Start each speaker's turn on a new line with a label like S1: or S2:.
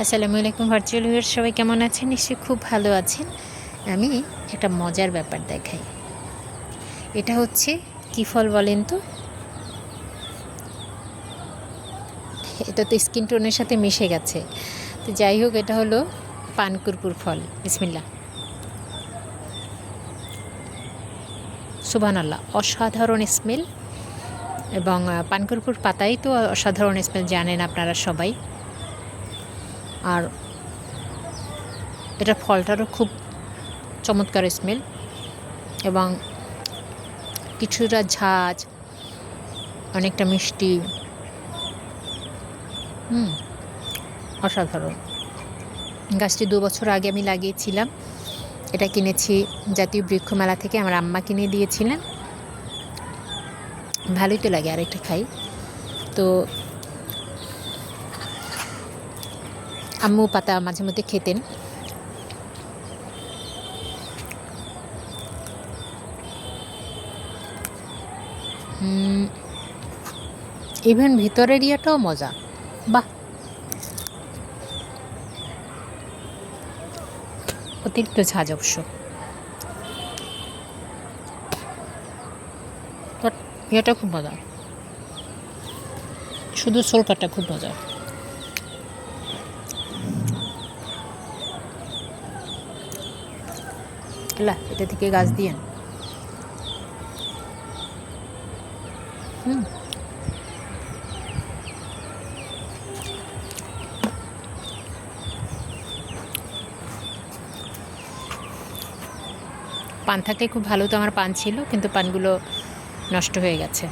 S1: আসসালামু আলাইকুম virtual viewer, সবাই কেমন আছেন? নিশ্চয়ই খুব ভালো আছেন। আমি একটা মজার ব্যাপার দেখাই। এটা হচ্ছে কী ফল বলেন তো? এটা তো স্কিন টোনের সাথে মিশে গেছে। তো যাই হোক, এটা হলো পানকুরকুর ফল। বিসমিল্লাহ। সুবহানাল্লাহ, অসাধারণ স্মেল। এবং পানকুরকুর পাতাই তো অসাধারণ স্মেল, জানেন আপনারা সবাই। আর এটা ফলটারও খুব চমৎকার স্মেল এবং কিছুটা ঝাঁজ, অনেকটা মিষ্টি। অসাধারণ। গাছটি 2 বছর আগে আমি লাগিয়েছিলাম। এটা কিনেছি জাতীয় বৃক্ষ মেলা থেকে, আমার আম্মা কিনে দিয়েছিলেন। ভালোই তো লাগে, আরেকটা খাই। তো আম্মু পাতা মাঝে মধ্যে খেতেন। ইভেন ভিতরের ইয়েটাও মজা। বাহ, অতিরিক্ত ঝাঁজ অবশ্য, বাট ইয়েটা খুব মজা। শুধু সোলকাটা খুব মজা। আল্লাহ, এটা থেকে গাছ দিয়েন। পান থাকলে খুব ভালো, তো আমার পান ছিল, কিন্তু পানগুলো নষ্ট হয়ে গেছে।